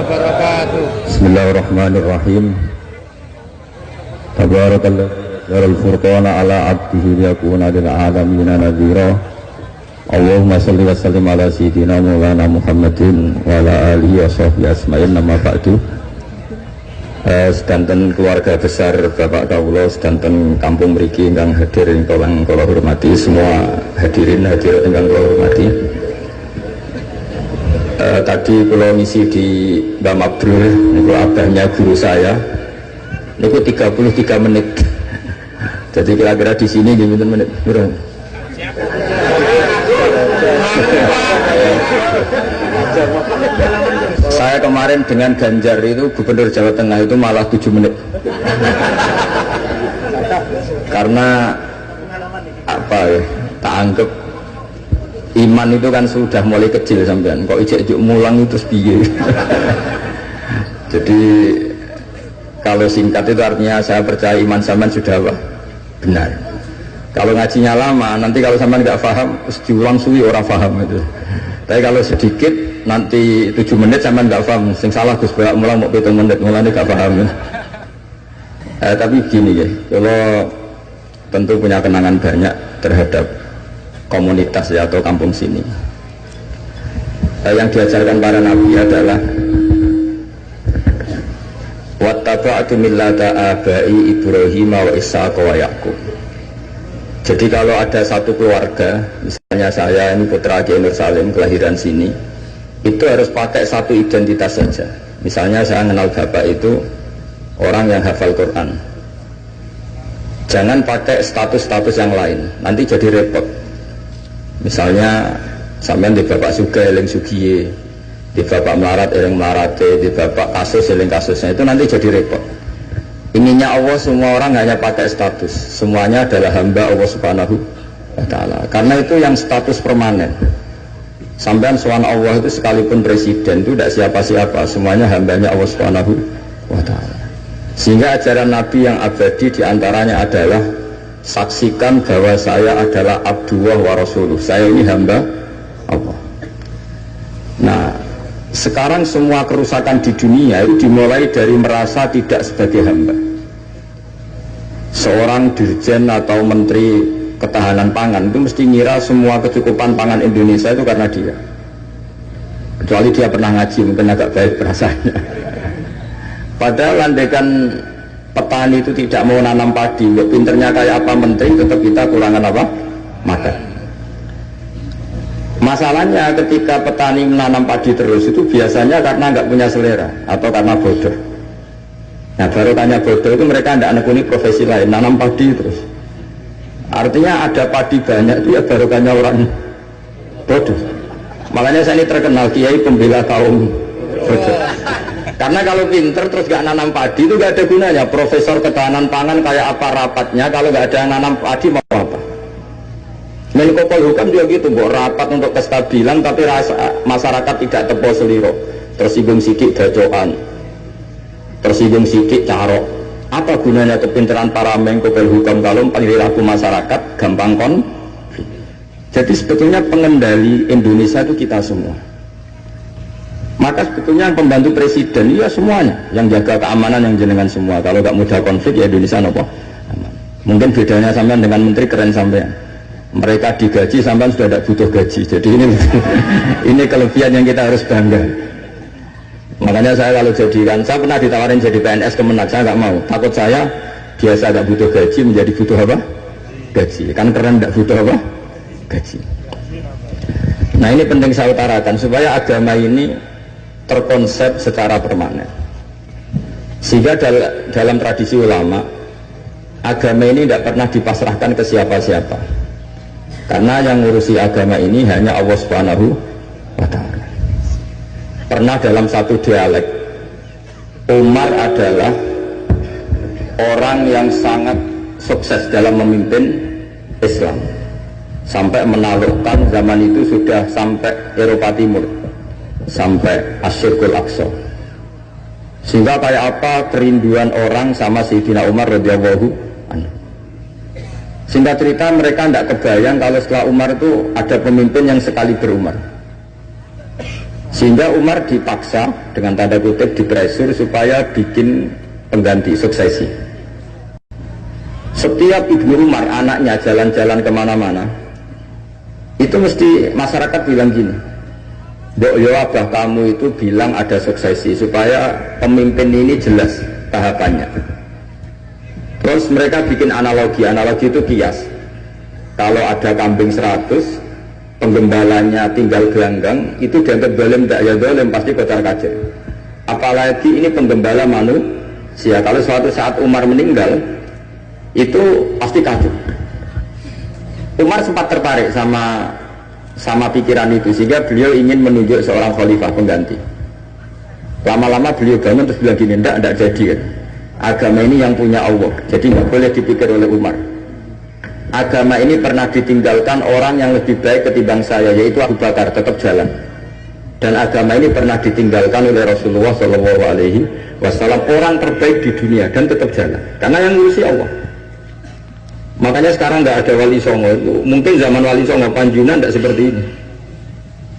wabarakatuh. Bismillahirrahmanirrahim. Tabarakallah Darul Furqana ala abdihi liyakuna lil alamina nadhira. Allahumma salli wa sallim ala sayyidina Maulana Muhammadin wa ala alihi wa sahbihi asma'in. Nama ba'du. Sedanten keluarga besar Bapak Kawula, sedanten kampung mriki ingkang hadir ingkang kula hormati, semua hadirin hadirat ingkang kula hormati. Tadi kula ngisi di Mbak Mabrur, niku abahnya guru saya. Niku 33 menit. Jadi kira-kira di sini gimana menit? Berapa? Saya kemarin dengan Ganjar itu Gubernur Jawa Tengah itu malah 7 menit. Karena apa ya? Tak anggap iman itu kan sudah mulai kecil sampean. Kok ijek mulang itu terus piye? Jadi kalau singkat itu artinya saya percaya iman sampean sudah apa? Benar. Kalau ngajinya lama, nanti kalau sampean nggak paham, terus diulang suwi orang paham itu. Tapi kalau sedikit, nanti 7 menit sampean nggak paham. Sing salah Gus bolak mulang mau 7 menit, mulanya nggak paham. Tapi gini ya, kalau tentu punya kenangan banyak terhadap komunitas ya, atau kampung sini. Yang diajarkan para nabi adalah wattaba'tu millata abai Ibrahim wa Ishaq wa Yaqub. Jadi kalau ada satu keluarga, misalnya saya ini putra Kiai Nur Salim kelahiran sini, itu harus pakai satu identitas saja. Misalnya saya kenal bapak itu orang yang hafal Quran. Jangan pakai status-status yang lain, nanti jadi repot. Misalnya sampean di bapak Suga eling Sugiye, di bapak melarat eling melarate, di bapak kasus eling kasusnya, itu nanti jadi repot. Inginnya Allah semua orang hanya pakai status, semuanya adalah hamba Allah Subhanahu wa ta'ala. Karena itu yang status permanen. Sampean soal Allah itu sekalipun presiden itu tidak siapa-siapa, semuanya hambanya Allah Subhanahu wa ta'ala. Sehingga ajaran Nabi yang abadi diantaranya adalah saksikan bahwa saya adalah Abdullah wa Rasuluh, saya ini hamba Allah. Nah, sekarang semua kerusakan di dunia itu dimulai dari merasa tidak sebagai hamba. Seorang dirjen atau menteri ketahanan pangan itu mesti ngira semua kecukupan pangan Indonesia itu karena dia. Kecuali dia pernah ngaji, mungkin agak baik perasaannya. Padahal andaikan petani itu tidak mau nanam padi, pinternya kayak apa menteri, tetap kita kurangan apa? Makan. Masalahnya ketika petani menanam padi terus itu biasanya karena nggak punya selera atau karena bodoh. Nah, baru tanya bodoh itu mereka tidak nekuni profesi lain, nanam padi terus. Artinya ada padi banyak itu ya baru tanya orang bodoh. Makanya saya ini terkenal kiai pembela kaum bodoh. Karena kalau pinter terus nggak nanam padi itu nggak ada gunanya. Profesor ketahanan pangan kayak apa rapatnya, kalau nggak ada nanam padi mau apa? Menko Polhukam juga gitu, buat rapat untuk kestabilan tapi masyarakat tidak tepo seliro, tersinggung sidik bacokan, tersinggung sidik carok. Apa gunanya kepinteran para Menko Polhukam kalau perilaku masyarakat gampang konflik? Jadi sebetulnya pengendali Indonesia itu kita semua. Maka sebetulnya yang pembantu presiden ya semuanya, yang jaga keamanan yang jenengan semua. Kalau nggak mudah konflik ya Indonesia nopo aman. Mungkin bedanya sampean dengan menteri keren sampean. Mereka digaji sampai sudah tidak butuh gaji. Jadi ini kelebihan yang kita harus bangga. Makanya saya kalau jadikan, saya pernah ditawarin jadi PNS Kemenak, saya nggak mau. Takut saya biasa nggak butuh gaji menjadi butuh apa? Gaji. Kan keren nggak butuh apa? Gaji. Nah ini penting saya utarakan supaya agama ini terkonsep secara permanen. Sehingga dalam tradisi ulama, agama ini tidak pernah dipasrahkan ke siapa-siapa. Karena yang ngurusi agama ini hanya Allah Subhanahu wa ta'ala. Pernah dalam satu dialek, Umar adalah orang yang sangat sukses dalam memimpin Islam. Sampai menaklukkan zaman itu sudah sampai Eropa Timur, sampai Asyirkul Aqsa. Sehingga kayak apa kerinduan orang sama Sayyidina Umar radhiyallahu anhu. Singkat cerita mereka tidak kebayang kalau setelah Umar itu ada pemimpin yang sekali berumar. Sehingga Umar dipaksa dengan tanda kutip dipresur supaya bikin pengganti suksesi. Setiap Ibnu Umar anaknya jalan-jalan kemana-mana, itu mesti masyarakat bilang gini, Mbok yo abah kamu itu bilang ada suksesi supaya pemimpin ini jelas tahapannya. Terus mereka bikin analogi itu kias. Kalau ada kambing 100, penggembalanya tinggal gelanggang, itu dianggap dolim, tidak ya dolim, pasti kocar kacir. Apalagi ini penggembala manusia. Kalau suatu saat Umar meninggal, itu pasti kacau. Umar sempat tertarik sama pikiran itu, sehingga beliau ingin menunjuk seorang khalifah pengganti. Lama-lama beliau bangun terus bilang gini, tidak jadi kan. Agama ini yang punya Allah, jadi nggak boleh dipikir oleh Umar. Agama ini pernah ditinggalkan orang yang lebih baik ketimbang saya, yaitu Abu Bakar, tetap jalan. Dan agama ini pernah ditinggalkan oleh Rasulullah SAW, orang terbaik di dunia, dan tetap jalan. Karena yang ngurusi Allah. Makanya sekarang nggak ada wali songo. Mungkin zaman wali songo Panjunan tidak seperti ini.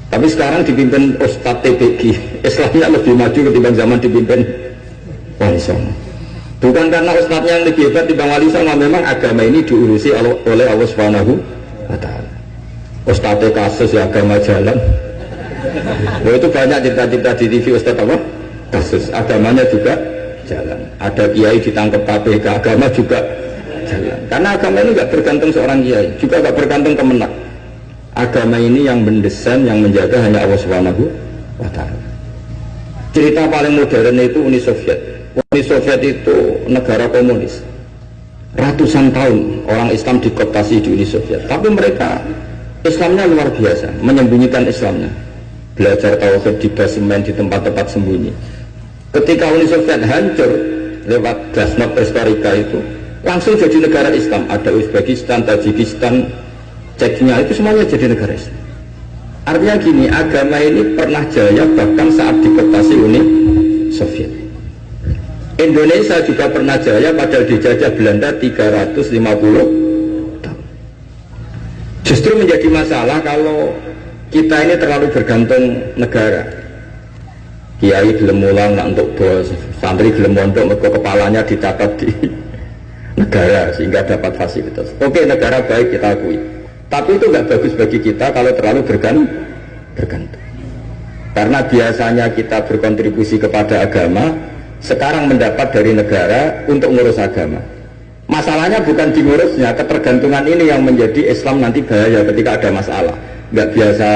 Tapi sekarang dipimpin Ustadz TPG, Islamnya lebih maju ketimbang zaman dipimpin wali songo. Bukan karena ustadznya yang lebih hebat dibanding wali songo, memang agama ini diurusi oleh Allah Subhanahu wa Ta'ala. Ustadznya kasus ya agama jalan. Nah, itu banyak cerita-cerita di TV ustadz apa? Kasus agamanya juga jalan. Ada kiai ditangkap KPK, agama juga jalan. Karena agama ini nggak bergantung seorang kiai, juga nggak bergantung kemenak. Agama ini yang mendesain, yang menjaga hanya Allah Subhanahu wa Ta'ala. Cerita paling modern itu Uni Soviet. Uni Soviet itu negara komunis. Ratusan tahun orang Islam dikooptasi di Uni Soviet. Tapi mereka Islamnya luar biasa, menyembunyikan Islamnya. Belajar tauhid di basemen, di tempat-tempat sembunyi. Ketika Uni Soviet hancur lewat glasnost perestroika itu, langsung jadi negara Islam. Ada Uzbekistan, Tajikistan, Chechnya, itu semuanya jadi negara Islam. Artinya gini, agama ini pernah jaya bahkan saat dikooptasi Uni Soviet. Indonesia juga pernah jaya padahal dijajah Belanda 350 tahun. Justru menjadi masalah kalau kita ini terlalu bergantung negara. Kiai gelem mulang nak untuk bos, santri gelem mondok mergo kepalanya dicatat di negara sehingga dapat fasilitas. Oke, negara baik kita akui. Tapi itu nggak bagus bagi kita kalau terlalu bergantung. Karena biasanya kita berkontribusi kepada agama, sekarang mendapat dari negara untuk ngurus agama. Masalahnya bukan di ngurusnya, ketergantungan ini yang menjadi Islam nanti bahaya ketika ada masalah. Nggak biasa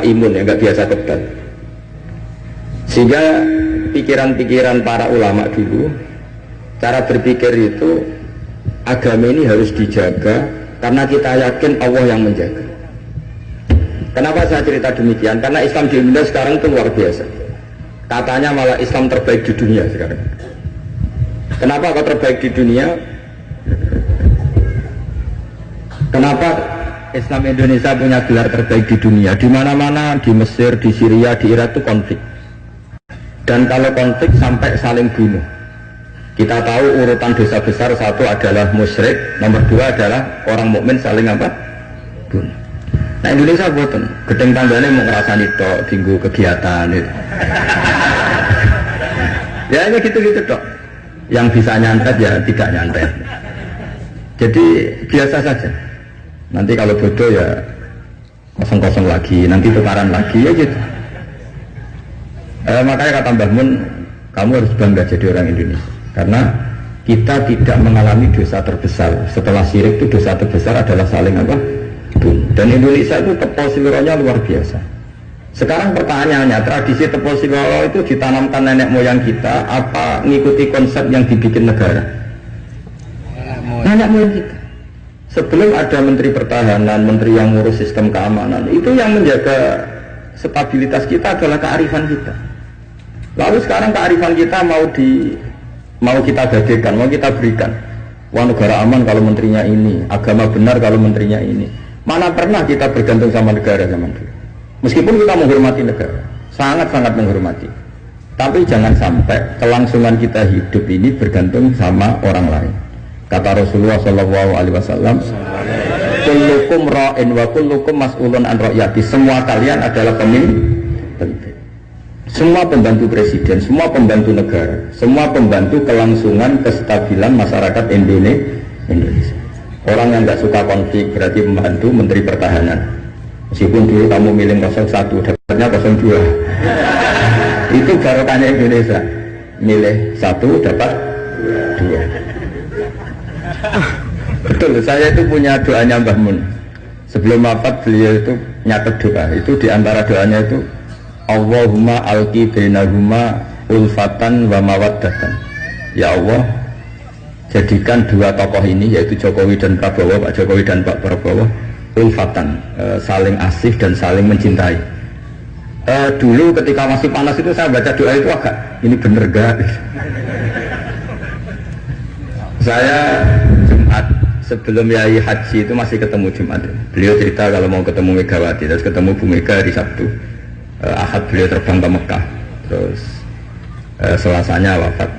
imun ya, nggak biasa kebal. Sehingga pikiran-pikiran para ulama dulu, cara berpikir itu, agama ini harus dijaga karena kita yakin Allah yang menjaga. Kenapa saya cerita demikian? Karena Islam di Indonesia sekarang itu luar biasa. Katanya malah Islam terbaik di dunia sekarang. Kenapa kok terbaik di dunia? Kenapa Islam Indonesia punya gelar terbaik di dunia? Di mana-mana, di Mesir, di Syria, di Irak itu konflik. Dan kalau konflik sampai saling bunuh. Kita tahu urutan dosa besar, satu adalah musyrik, nomor dua adalah orang mukmin saling bunuh. Nah Indonesia buatan, gedeng tangganya mau ngerasani tok, tinggu kegiatan itu. Ya ini gitu-gitu dok. Yang bisa nyantet ya tidak nyantet. Jadi biasa saja. Nanti kalau bodoh ya kosong-kosong lagi, nanti tukaran lagi ya gitu. Makanya kata Mbah Mun, kamu harus bangga jadi orang Indonesia. Karena kita tidak mengalami dosa terbesar. Setelah syirik itu dosa terbesar adalah saling dan Indonesia itu tepol siloronya luar biasa. Sekarang pertanyaannya, tradisi tepol siloro itu ditanamkan nenek moyang kita apa mengikuti konsep yang dibikin negara? Nenek moyang kita. Sebelum ada menteri pertahanan, menteri yang ngurus sistem keamanan, itu yang menjaga stabilitas kita adalah kearifan kita. Lalu sekarang kearifan kita mau kita gadekan, mau kita berikan. Wah negara aman kalau menterinya ini, agama benar kalau menterinya ini. Mana pernah kita bergantung sama negara zaman dulu. Meskipun kita menghormati negara, sangat-sangat menghormati. Tapi jangan sampai kelangsungan kita hidup ini bergantung sama orang lain. Kata Rasulullah SAW, kullukum ra'in wa kullukum mas'ulun an ra'yati. Semua kalian adalah pemimpin. Semua pembantu presiden, semua pembantu negara, semua pembantu kelangsungan kestabilan masyarakat Indonesia. Orang yang nggak suka konflik berarti membantu Menteri Pertahanan. Meskipun dulu kamu milih 01, dapatnya 02. Itu barokahnya Indonesia. Milih 1 dapat 2. Betul, saya itu punya doanya Mbah Mun. Sebelum wafat beliau itu nyatet doa. Itu diantara doanya itu Allahumma alqi bainahuma ulfatan wa mawaddatan. Ya Allah, jadikan dua tokoh ini yaitu Jokowi dan Prabowo, Pak Jokowi dan Pak Prabowo ulfatan, saling asih dan saling mencintai. Dulu ketika masih panas itu saya baca doa itu agak ini bener gak? Saya Jumat sebelum Yai Haji itu masih ketemu Jumat. Beliau cerita kalau mau ketemu Megawati, terus ketemu Bu Mega hari Sabtu. Ahad beliau terbang ke Mekah, terus Selasanya wafat.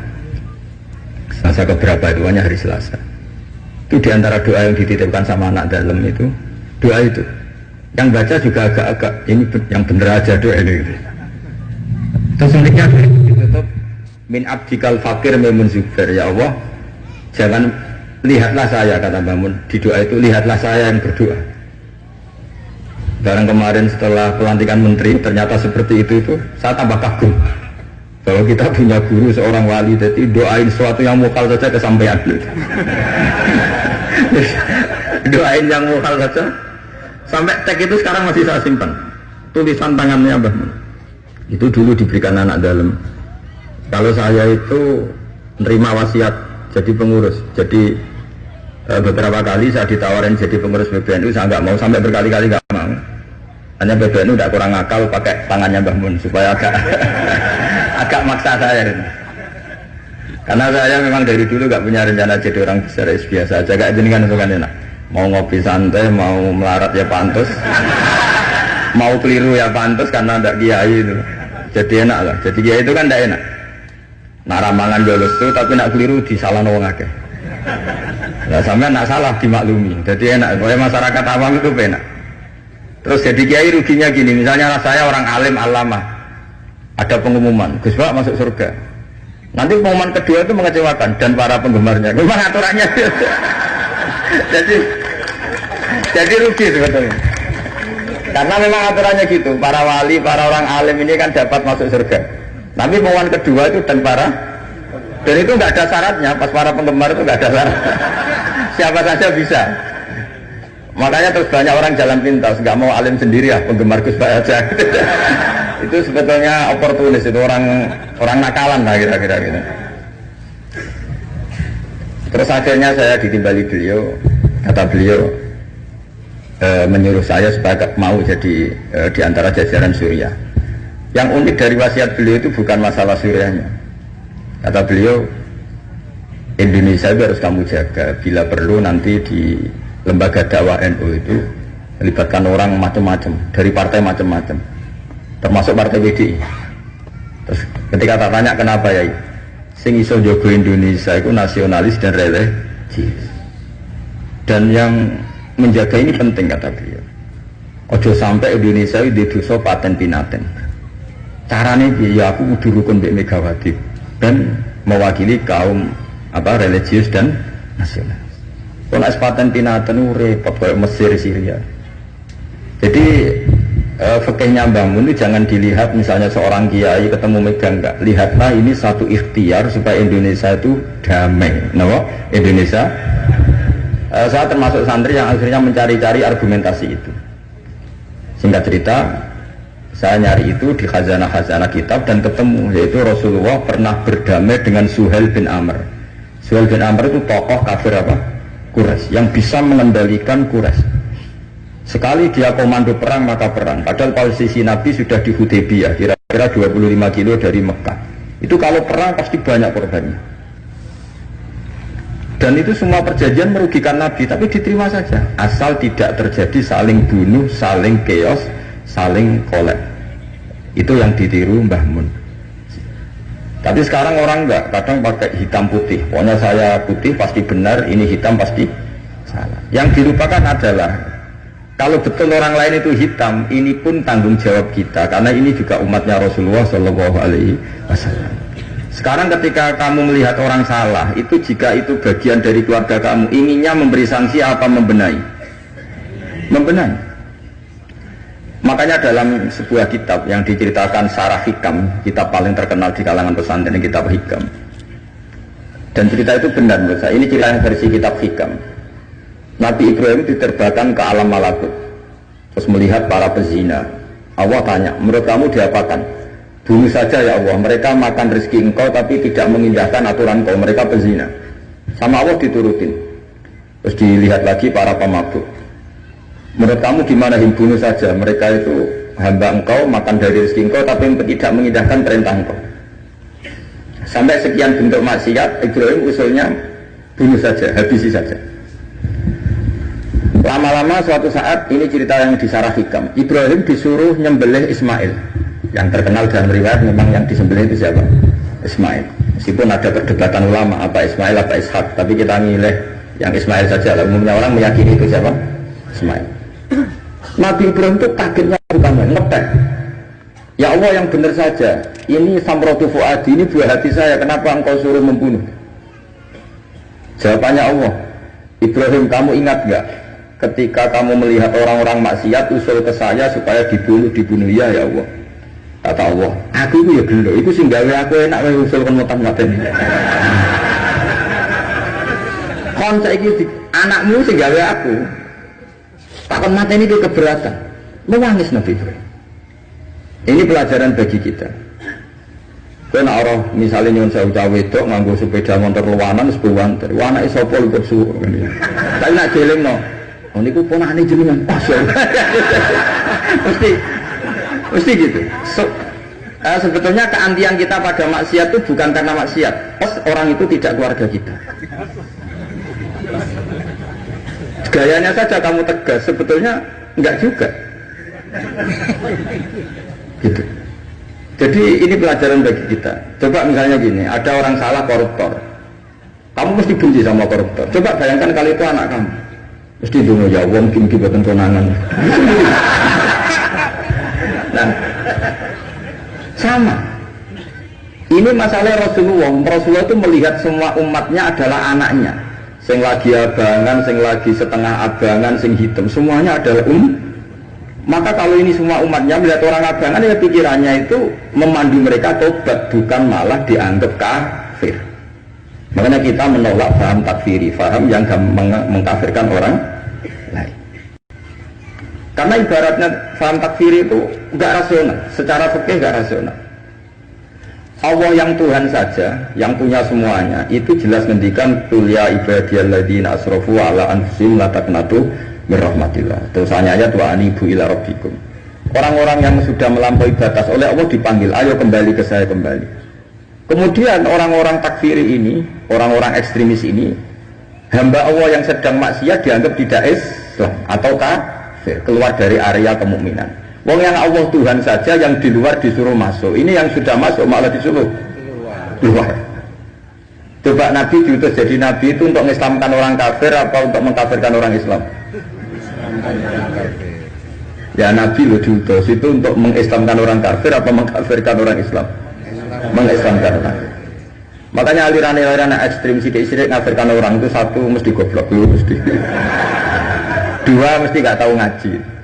Selasa keberapa itu hanya hari Selasa. Itu diantara doa yang dititipkan sama anak dalam itu, doa itu. Yang baca juga agak-agak ini yang bener aja doa ini. Terus selanjutnya ditutup min abdikal fakir memun zubair. Ya Allah, jangan lihatlah saya, kata Bangun di doa itu, lihatlah saya yang berdoa. Barang kemarin setelah pelantikan menteri ternyata seperti itu saya tambah kagum bahwa kita punya guru seorang wali, jadi doain sesuatu yang mukal saja kesampaian. Doain yang mukal saja sampai teks itu sekarang masih saya simpan, tulisan tangannya Mbah Mun. Itu dulu diberikan anak dalam. Kalau saya itu menerima wasiat jadi pengurus, jadi beberapa kali saya ditawarin jadi pengurus PBNU, saya nggak mau, sampai berkali-kali nggak mau. Hanya PBNU udah kurang akal pakai tangannya Mbah Mun supaya agak maksa saya. Karena saya memang dari dulu nggak punya rencana jadi orang besar, biasa aja. Gak jenengan itu kan enak. Mau ngopi santai, mau melarat ya pantas, mau keliru ya pantas karena ada kiai itu. Jadi enak lah. Jadi kiai itu kan tidak enak. Nak ramalan lulus tuh, tapi nak keliru disalah wong akeh. Lah sampai nak salah dimaklumi. Jadi enak. Pokoknya masyarakat awam itu enak. Terus jadi kiai ruginya gini, misalnya saya orang alim alamah, ada pengumuman Gus Pak masuk surga. Nanti pengumuman kedua itu mengecewakan dan para penggemarnya. Memang aturannya. jadi rugi sebetulnya. Karena memang aturannya gitu. Para wali, para orang alim ini kan dapat masuk surga. Tapi pengumuman kedua itu dan itu nggak ada syaratnya. Pas para penggemar itu nggak ada syarat. Siapa saja bisa. Makanya terus banyak orang jalan pintas, nggak mau alim sendiri ya, penggemar Gus Pak aja. Itu sebetulnya oportunis, itu orang nakalan lah kira-kira gitu. Terus akhirnya saya ditimbali beliau, kata beliau menyuruh saya supaya mau jadi di antara jajaran Suriah. Yang unik dari wasiat beliau itu bukan masalah Suriahnya. Kata beliau, Indonesia itu harus kamu jaga, bila perlu nanti di lembaga dakwah NU itu melibatkan orang macam-macam dari partai macam-macam, termasuk partai PDI. Terus ketika tak tanya kenapa ya, sing iso jogo Indonesia itu nasionalis dan religius, dan yang menjaga ini penting, kata beliau. Ojo sampai Indonesia itu dosa paten pinaten. Caranya ya aku kudu rukun mbek Megawati dan mewakili kaum religius dan nasional. Kalau paten pinaten repot kayak Mesir, Syria. Jadi fikihnya Mbah Mun itu jangan dilihat misalnya seorang kiai ketemu Mega, enggak. Lihatlah ini satu ikhtiar supaya Indonesia itu damai. Indonesia. Saya termasuk santri yang akhirnya mencari-cari argumentasi itu. Singkat cerita, saya nyari itu di khazanah-khazanah kitab dan ketemu, yaitu Rasulullah pernah berdamai dengan Suhail bin Amr. Suhail bin Amr itu tokoh kafir Quraisy yang bisa mengendalikan Quraisy. Sekali dia komando perang maka perang. Padahal posisi Nabi sudah di Hudaybiyah, kira-kira 25 kilo dari Mekah. Itu kalau perang pasti banyak korbannya. Dan itu semua perjanjian merugikan Nabi, tapi diterima saja. Asal tidak terjadi saling bunuh, saling chaos, saling kolek. Itu yang ditiru Mbah Mun. Tapi sekarang orang enggak, kadang pakai hitam putih. Pokoknya saya putih pasti benar, ini hitam pasti salah. Yang dilupakan adalah Kalau betul orang lain itu hitam, ini pun tanggung jawab kita, karena ini juga umatnya Rasulullah Shallallahu Alaihi Wasallam. Sekarang ketika kamu melihat orang salah, itu jika itu bagian dari keluarga kamu, inginnya memberi sanksi apa membenahi? Membenahi. Makanya dalam sebuah kitab yang diceritakan Sarah Hikam, kitab paling terkenal di kalangan pesantren, kitab Hikam. Dan cerita itu benar menurut saya. Ini cerita versi kitab Hikam. Nabi Ibrahim diterbangkan ke alam malakut, terus melihat para pezina. Allah tanya, menurut kamu diapakan? Bunuh saja ya Allah, mereka makan rezeki engkau tapi tidak mengindahkan aturan kau, mereka pezina. Sama Allah diturutin. Terus dilihat lagi para pemabuk. Menurut kamu gimana, bunuh saja, mereka itu hamba engkau, makan dari rezeki engkau tapi tidak mengindahkan perintah engkau. Sampai sekian bentuk maksiat, Ibrahim usulnya bunuh saja, habisi saja. Lama-lama suatu saat, ini cerita yang di Sarah Hikam, Ibrahim disuruh nyembelih Ismail. Yang terkenal dalam riwayat memang yang disembelih itu siapa? Ismail. Meskipun ada perdebatan ulama apa Ismail apa Ishak, tapi kita milih yang Ismail saja. Umumnya orang meyakini itu siapa? Ismail. Nabi Ibrahim itu kagetnya bukan main, ngetek. Ya Allah, yang benar saja, ini samratu fuadi, ini buah hati saya, kenapa engkau suruh membunuh? Jawabannya Allah, Ibrahim, kamu ingat gak ketika kamu melihat orang-orang maksiat usul ke saya supaya dibunuh ya Allah. Kata Allah, aku itu ya gelo, itu sing gawe aku enak wae usul kon motan-motan. Kon saiki anakmu sing gawe aku. Takon mateni itu keberatan. Menangis Nabi Ibrahim. Ini pelajaran bagi kita. Kena orang misalnya nyuwun sewu cawe wedok nganggo sepeda motor luwanan sebuwan dari anake sapa ikut suruh. Tapi nak jelengno, oh niku ponakane jenengan pas ya. Mesti gitu. Sebetulnya keantian kita pada maksiat itu bukan karena maksiat. Orang itu tidak keluarga kita. Gayanya saja kamu tegas, sebetulnya enggak juga. Gitu. Jadi ini pelajaran bagi kita. Coba misalnya gini, ada orang salah koruptor. Kamu mesti benci sama koruptor. Coba bayangkan kali itu anak kamu. Mesti dulu ya wong mungkin buatan konangan. Nah, sama. Ini masalah Rasulullah. Rasulullah itu melihat semua umatnya adalah anaknya. Sing lagi abangan, sing lagi setengah abangan, sing hitam, semuanya adalah Maka kalau ini semua umatnya melihat orang abangan, ya pikirannya itu memandu mereka tobat, bukan malah dianggap kafir. Makanya kita menolak paham takfiri, paham yang mengkafirkan orang lain. Karena ibaratnya paham takfiri itu enggak rasional, secara fikih enggak rasional. Allah yang Tuhan saja, yang punya semuanya, itu jelas ngendikan qul ya ibadiyalladzina asrafu ala anfusihim la taqnatu min rahmatillah. Terusannya ayat wa anibu ila rabbikum. Orang-orang yang sudah melampaui batas oleh Allah dipanggil, ayo kembali ke saya kembali. Kemudian orang-orang takfiri ini, orang-orang ekstremis ini, hamba Allah yang sedang maksiat dianggap tidak Islam atau kafir, keluar dari area kemukminan. Wong yang Allah Tuhan saja, yang di luar disuruh masuk. Ini yang sudah masuk malah disuruh keluar. Coba Nabi diutus jadi Nabi itu untuk mengislamkan orang kafir apa untuk mengkafirkan orang Islam? Ya Nabi lo diutus itu untuk mengislamkan orang kafir apa mengkafirkan orang Islam? Mengislamkan orang. Makanya aliran-aliran ekstrim sidik-sidik ngafirkan orang itu satu mesti goblok dulu mesti. Dua mesti nggak tahu ngaji.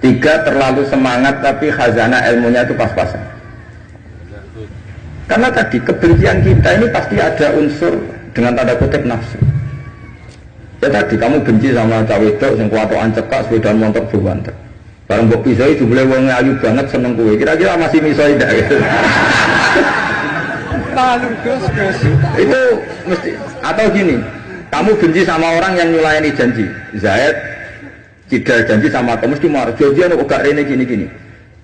Tiga terlalu semangat tapi khazanah ilmunya itu pas-pasan. Karena tadi kebencian kita ini pasti ada unsur dengan tanda kutip nafsu. Ya tadi kamu benci sama cawe itu yang kuatoan cekak sepeda motor buantek. Barang mbok pisau itu boleh wong ayu banget seneng kue. Kira-kira masih misoi tidak gitu. Itu mesti atau gini. Kamu benci sama orang yang nyulayani janji. Zaid tidak janji sama kamu mesti marah. Janjian kok gak rene gini-gini.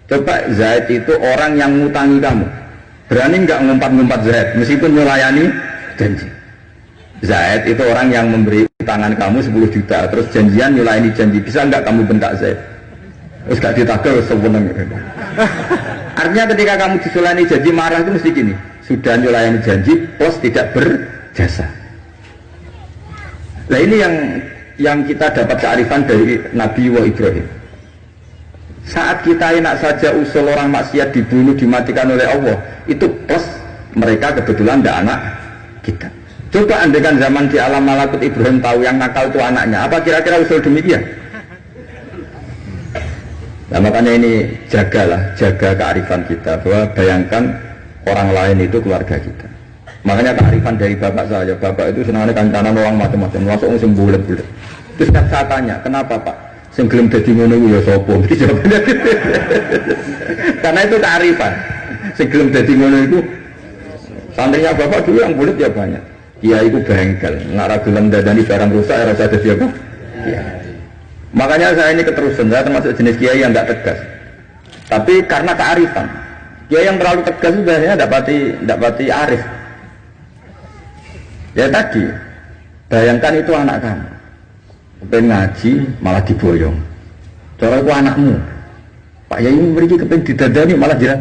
Coba Zaid itu orang yang ngutangi kamu. Berani nggak ngumpat-ngumpat Zaid meskipun nyulayani janji. Zaid itu orang yang memberi tangan kamu 10 juta terus janjian nyulayani janji. Bisa nggak kamu bentak Zaid? Terus gak ditagel sewenang. Artinya ketika kamu disulayani janji marah itu mesti gini. Sudah nyulayani janji plus tidak berjasa. Nah ini yang yang kita dapat kearifan dari Nabi Ibrahim. Saat kita enak saja usul orang maksiat dibunuh, dimatikan oleh Allah, itu plus mereka kebetulan tidak anak kita. Coba andaikan zaman di alam malakut Ibrahim tahu yang nakal itu anaknya, apa kira-kira usul demikian? Nah makanya ini jaga kearifan kita, bahwa bayangkan orang lain itu keluarga kita. Makanya kearifan dari bapak saya, bapak itu senangnya kancanan orang macam-macam, masuk musim bulat-bulat. Terus saya tanya, kenapa Pak? Sing gelem dadi ngono iku ya sapa? Karena itu kearifan. Sing gelem dadi ngono iku santrinya bapak dulu yang bulat ya banyak. Iya itu bengkel, nggak gelem dadani barang rusak ya rasa dadi apa? Iya. Makanya saya ini keterusan, saya termasuk jenis kiai yang nggak tegas. Tapi karena kearifan, kiai yang terlalu tegas itu biasanya tidak pati arif. Ya tadi, bayangkan itu anak kamu, pengen ngaji malah diboyong. Cara itu anakmu, Pak Yai memberi kepengen didadani malah jiran.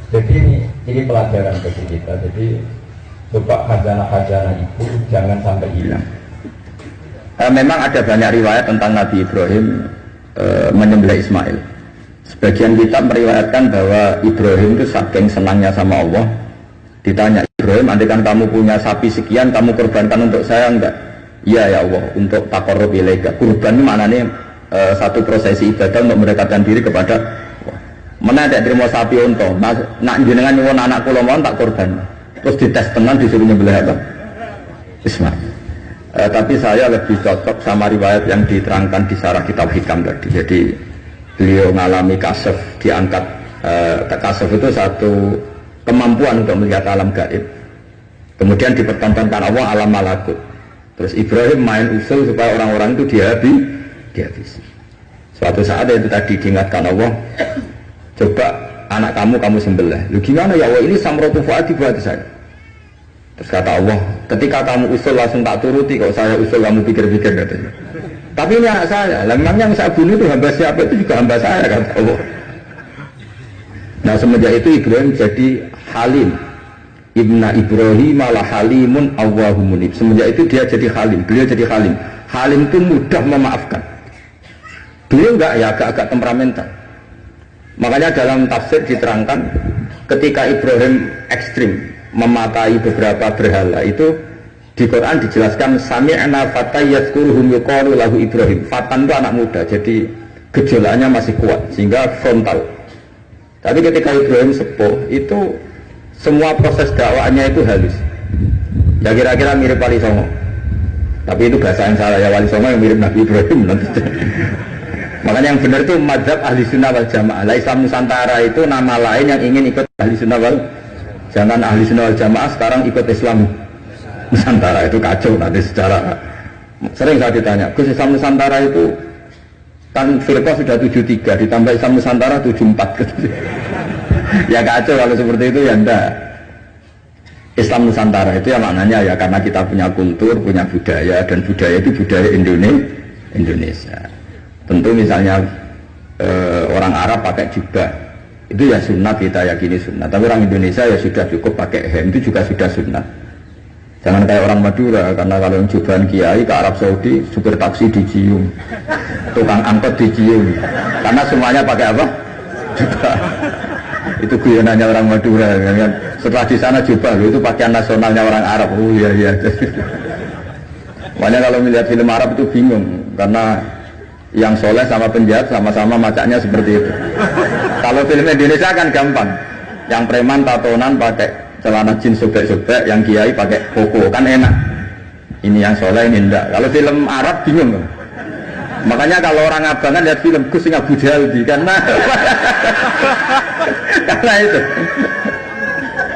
Jadi ini pelajaran bagi kita. Jadi coba khazanah-khazanah itu jangan sampai hilang. Memang ada banyak riwayat tentang Nabi Ibrahim menyembelih Ismail. Sebagian kitab meriwayatkan bahwa Ibrahim itu saking senangnya sama Allah, ditanya Ibrahim, andaikan kamu punya sapi sekian, kamu korbankan untuk saya enggak? Iya ya Allah, untuk taqarrub ilaika. Kurban itu maknanya satu prosesi ibadah untuk mendekatkan diri kepada Allah. Mana ada terima sapi unta, nak jenengan nyuwun anak kula mohon tak korban. Terus dites tenan disuruh nyembelih apa? Ismail. Tapi saya lebih cocok sama riwayat yang diterangkan di Syarah Kitab Hikam tadi. Jadi beliau mengalami kasaf, diangkat kasaf itu satu kemampuan untuk melihat alam gaib. Kemudian dipertontonkan Allah alam malakut. Terus Ibrahim main usul supaya orang-orang itu dihabisi. Suatu saat itu tadi diingatkan Allah, coba anak kamu sembelih. Lu gimana ya Allah, ini samratu fuadi buat saya. Terus kata Allah, ketika kamu usul langsung tak turuti, kalau saya usul kamu pikir-pikir katanya. Tapi ini anak saya, memang yang saya bunuh itu hamba siapa, itu juga hamba saya kata Allah. Nah semenjak itu Ibrahim jadi halim. Ibna Ibrahim ala halimun awwahumunib. Semenjak itu dia jadi halim, beliau jadi halim. Halim itu mudah memaafkan. Beliau enggak ya agak-agak temperamental. Makanya dalam tafsir diterangkan ketika Ibrahim ekstrim memakai beberapa berhala itu di Quran dijelaskan sami'na fatay yadhkuruhum yuqalu lahu Ibrahim. Fatan itu anak muda, jadi gejolaknya masih kuat sehingga frontal. Tapi ketika Ibrahim sepuh itu semua proses dakwaannya itu halus. Ya kira-kira mirip Wali Songo. Tapi itu bahasa yang salah ya, Wali Songo yang mirip Nabi Ibrahim nanti. Makanya yang benar itu madzhab ahli sunnah wal jamaah. Islam Nusantara itu nama lain yang ingin ikut ahli sunnah wal. Jangan ahli sunnah wal jamaah sekarang ikut Islam Nusantara, itu kacau nanti secara. Sering saya ditanya, Gus Islam Nusantara itu kan firqah sudah 73 ditambah Islam Nusantara 74 gitu. Ya kacau kalau seperti itu ya enggak. Islam Nusantara itu ya maknanya ya karena kita punya kultur, punya budaya, dan budaya itu budaya Indonesia. Tentu misalnya orang Arab pakai jubah, itu ya sunnah, kita yakini sunnah. Tapi orang Indonesia ya sudah cukup pakai hem, itu juga sudah sunnah. Jangan kayak orang Madura, karena kalau yang jubahan kiai ke Arab Saudi, supir taksi dicium, tukang angkot dicium, karena semuanya pakai apa? Jubah. Itu guyonannya orang Madura. Kan? Setelah di sana jubah, itu pakaian nasionalnya orang Arab. Oh iya. Makanya kalau melihat film Arab itu bingung, karena yang soleh sama penjahat sama-sama macaknya seperti itu. Kalau film Indonesia kan gampang, yang preman tatonan pakai celana jeans sobek-sobek, yang kiai pakai koko, kan enak. Ini yang soleh, ini enggak. Kalau film Arab bingung. Makanya kalau orang abangan lihat film Gus sing Abu Jaldi karena karena itu.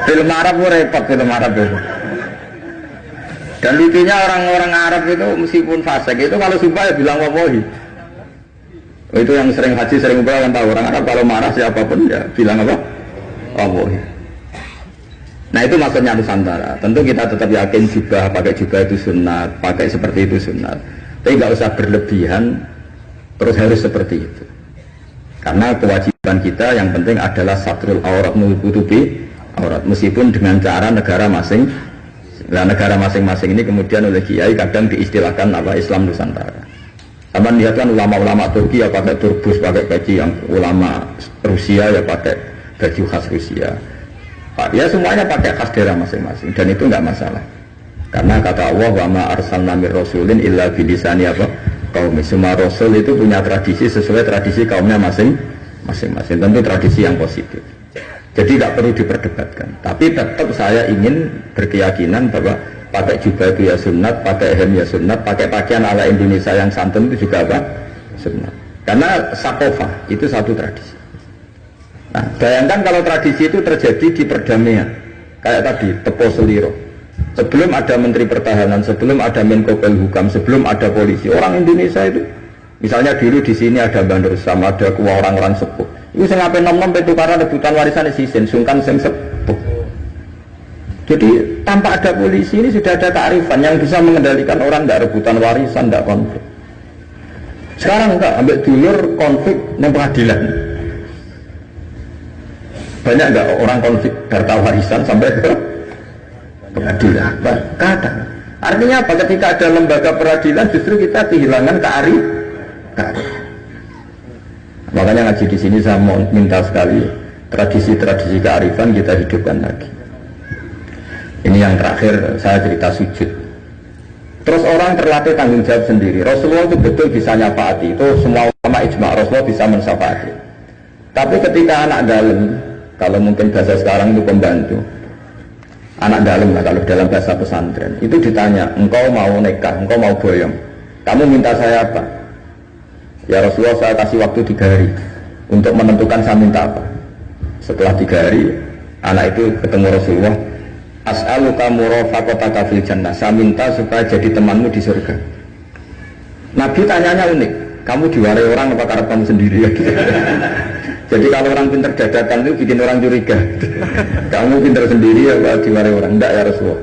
Film Arab itu repot, film Arab itu. Dan lucunya orang-orang Arab itu meskipun fasik itu kalau sumpah ya bilang wallahi. Itu yang sering haji, sering umrah kan tahu, orang Arab kalau marah siapapun ya bilang apa? Wallahi. Nah itu maksudnya Nusantara. Tentu kita tetap yakin jubah, pakai jubah itu sunat, pakai seperti itu sunat. Tapi nggak usah berlebihan, terus harus seperti itu. Karena kewajiban kita yang penting adalah satrul aurat, nutupi aurat, meskipun dengan cara negara masing. Nah, negara masing-masing ini kemudian oleh kiai kadang diistilahkan apa Islam Nusantara. Sama lihat kan ulama-ulama Turki ya pakai turbus, pakai baju, yang ulama Rusia ya pakai baju khas Rusia. Ya semuanya pakai khas daerah masing-masing dan itu enggak masalah. Karena kata Allah wa ma arsalna mir rasulin illa bilisani apa kaum. Semua rasul itu punya tradisi sesuai tradisi kaumnya masing-masing. Tentu tradisi yang positif. Jadi tidak perlu diperdebatkan. Tapi tetap saya ingin berkeyakinan bahwa pakai jubah itu ya sunat, pakai hem ya sunat, pakai pakaian ala Indonesia yang santun itu juga apa? Sunat. Karena sakofah itu satu tradisi. Nah, bayangkan kalau tradisi itu terjadi di perdamaian, kayak tadi Tepo Seliro. Sebelum ada Menteri Pertahanan, sebelum ada Menko Polhukam, sebelum ada polisi, orang Indonesia itu, misalnya dulu di sini ada Bandar Sam, ada orang-orang sepuh. Itu saya ngapain nom-nom itu karena rebutan warisan sisin, sungkan sing sepuh. Jadi tanpa ada polisi ini sudah ada kearifan yang bisa mengendalikan orang tidak rebutan warisan, tidak konflik. Sekarang enggak, ambil dulur konflik pengadilan. Banyak enggak orang konflik harta warisan sampai ke pengadilan? Kadang. Artinya apa? Ketika ada lembaga peradilan justru kita kehilangan kearifan. Makanya ngaji di sini saya mau minta sekali tradisi-tradisi kearifan kita hidupkan lagi. Ini yang terakhir saya cerita sujud. Terus orang terlatih tanggung jawab sendiri. Rasulullah itu betul bisa nyafaati. Itu semua ulama ijma' Rasulullah bisa mensyafaati. Tapi ketika anak dalam, kalau mungkin bahasa sekarang itu pembantu, anak dalam lah kalau dalam bahasa pesantren, itu ditanya, engkau mau nikah, engkau mau boyong, kamu minta saya apa? Ya Rasulullah saya kasih waktu 3 hari untuk menentukan saya minta apa. Setelah 3 hari anak itu ketemu Rasulullah, as'aluka murafaqataka fil jannah, saya minta supaya jadi temanmu di surga. Nabi tanyanya unik, kamu diwarai orang apa karena kamu sendiri? Jadi kalau orang pintar dadakan itu bikin orang curiga. Kamu pintar sendiri ya diwarai orang? Enggak ya Rasulullah,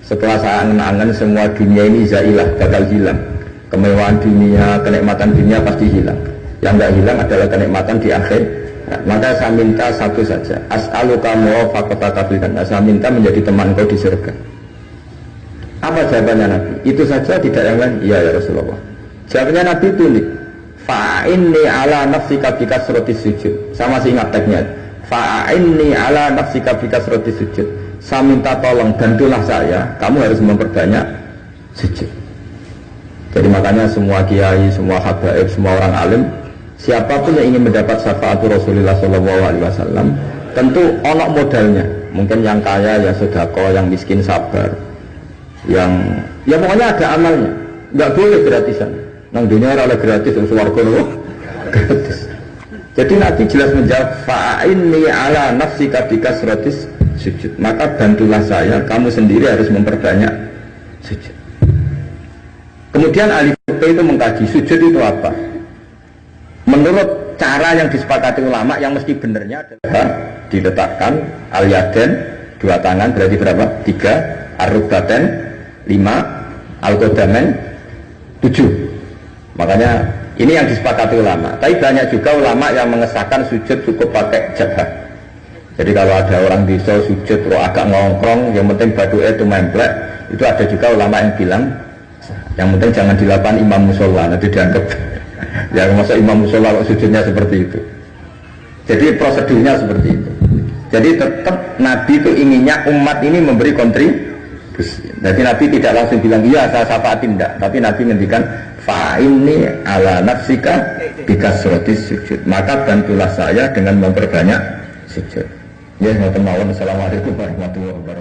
setelah saya angen-angen semua dunia ini zailah, bakal hilang. Kemewahan dunia, kenikmatan dunia pasti hilang. Yang enggak hilang adalah kenikmatan di akhir. Nah, maka saya minta satu saja, as'aluka muwafaqataka fil jannah, saya minta menjadi teman kau di surga. Apa jawabannya Nabi? Itu saja, tidak yang lain? Iya ya Rasulullah. Jawabannya Nabi itu nih, fa'inni ala nafsika bikasratis sujud. Saya masih ingat teksnya. Fa'inni ala nafsika bikasratis sujud. Saya minta tolong, bantulah saya, kamu harus memperbanyak sujud. Jadi makanya semua kiai, semua habaib, semua orang alim, siapapun yang ingin mendapat syafaat Rasulullah SAW, tentu onok modalnya. Mungkin yang kaya ya sedekah, yang miskin sabar, yang ya pokoknya ada amalnya. Nggak boleh gratisan. Nang dunia oleh gratis, swarga gratis. Jadi Nabi jelas menjawab, fa'inni ala nafsika bikasratis sujud. Maka bantulah saya, kamu sendiri harus memperbanyak sujud. Kemudian ahli fikih itu mengkaji sujud itu apa? Menurut cara yang disepakati ulama yang mesti benernya adalah diletakkan al-yaden 2 tangan berarti berapa? 3, ar-rukbaten 5, al-qadamen 7. Makanya ini yang disepakati ulama. Tapi banyak juga ulama yang mengesahkan sujud cukup pakai jabah. Jadi kalau ada orang bisa sujud agak ngongkrong, yang penting badu'e itu memplek, itu ada juga ulama yang bilang yang penting jangan dilakukan imam musola, nanti dianggap ya masa imam musola sujudnya seperti itu. Jadi prosedurnya seperti itu. Jadi tetap Nabi itu inginnya umat ini memberi kontribusi. Jadi Nabi tidak langsung bilang iya saya syafaatin, tidak. Tapi Nabi ngendikan fa'inni ala nafsika bikasratis sujud. Maka bantulah saya dengan memperbanyak sujud. Ya, Assalamualaikum warahmatullahi wabarakatuh.